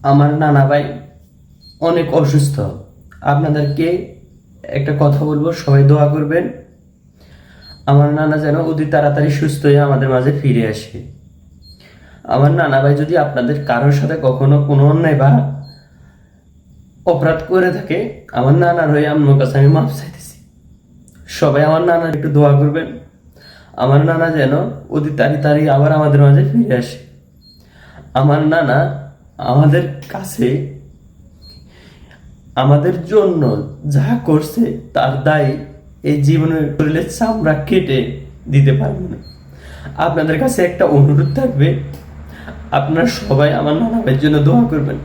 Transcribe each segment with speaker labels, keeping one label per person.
Speaker 1: আমার নানা ভাই অনেক অসুস্থ। আপনাদেরকে একটা কথা বলবো, সবাই দোয়া করবেন আমার নানা যেন অতি তাড়াতাড়ি সুস্থ হয়ে আমাদের মাঝে ফিরে আসে। আমার নানা ভাই যদি আপনাদের কারোর সাথে কখনো কোনো অন্যায় বা অপরাধ করে থাকে, আমার নানার হয়ে আমার কাছে আমি মাপ চাইতেছি। সবাই আমার নানার একটু দোয়া করবেন, আমার নানা যেন অতি তাড়াতাড়ি আবার আমাদের মাঝে ফিরে আসে। আমার নানা আমাদের কাছে আমাদের জন্য যা করছে তার দায় এই জীবনের শরীরের চামড়া কেটে দিতে পারবে না। আপনাদের কাছে একটা অনুরোধ থাকবে, আপনারা সবাই আমার নানা ভাইয়ের জন্য দোয়া করবেন।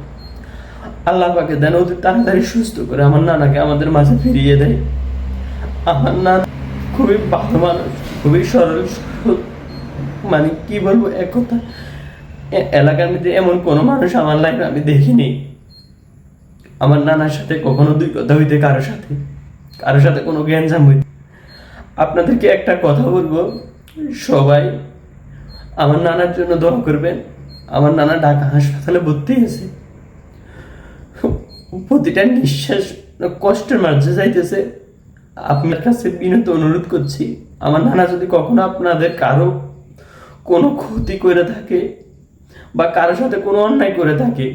Speaker 1: আল্লাহ পাকে যেন অতি তাড়াতাড়ি সুস্থ করে আমার নানাকে আমাদের মাঝে ফিরিয়ে দেয়। আমার নানা খুবই ভালো মানুষ, খুবই সরল সরল, মানে কি বলবো, এক কথা এলাকার মধ্যে এমন কোনো মানুষ আমার লাইফে আমি দেখিনি। আমার নানার সাথে কখনো দুই কথা হইতে কারোর সাথে কোনো জ্ঞানজাম হইতে। আপনাদেরকে একটা কথা বলবো, সবাই আমার নানার জন্য দোয়া করবেন। আমার নানা ঢাকা হাসপাতালে ভর্তি আছে, প্রতিটা নিঃশ্বাস কষ্টের মাঝে যাইতেছে। আপনার কাছে বিনীত অনুরোধ করছি, আমার নানা যদি কখনো আপনাদের কারো কোনো ক্ষতি করে থাকে বা কারোর সাথে কোনো অন্যায় করে থাকে,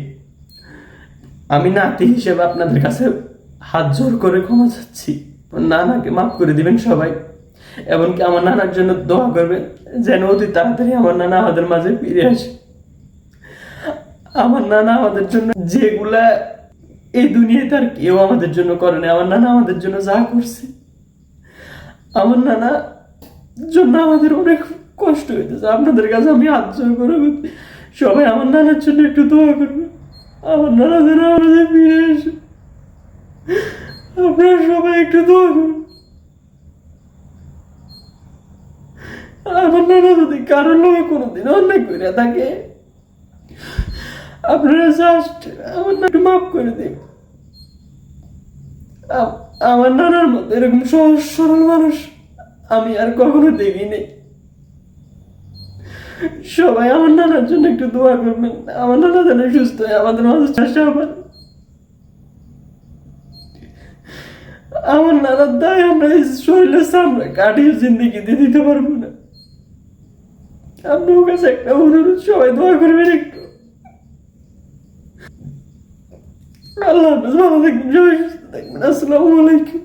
Speaker 1: আমি নাতি হিসেবে আপনাদের কাছে হাত জোর করে ক্ষমা চাচ্ছি। নানাকে মাফ করে দিবেন সবাই, এমনকি আমার নানার জন্য দোয়া করবেন যেন অতি তাড়াতাড়ি আমার নানা আমাদের মাঝে ফিরে আসে। আমার নানা আমাদের জন্য যেগুলা এই দুনিয়ায় তার কেউ আমাদের জন্য করে না, আমার নানা আমাদের জন্য যা করছে, আমার নানা জন্য আমাদের অনেক কষ্ট হইতেছে। আপনাদের কাছে আমি হাত জোর করে সবাই আমার নানার জন্য একটু দোয়া করবে, আমার নানা যেন আমাদের ফিরে আসে। আপনারা সবাই একটু দোয়া করুন। আমার নানা যদি কারোর লোকে কোনোদিন অন্যায় করে থাকে, আপনারা জাস্ট আমার নানাকে মাফ করে দিন। আমার নানার মতো এরকম সহজ সরল মানুষ আমি আর কখনো দেখিনি। সবাই আমার নানার জন্য একটু দোয়া করবেন, আমার নানা যেন সুস্থ হয়ে আমাদের মাঝে চাষা আবার। আমার নানার দায় আমরা শরীরের সামনে কাটিয়ে জিন্দিগিতে দিতে পারবো না। আপনার কাছে একটা অনুরোধ, সবাই দোয়া করবেন একটু। আল্লাহ হাফেজ, ভালো থাকবেন, সবাই সুস্থ থাকবেন। আসসালামু আলাইকুম।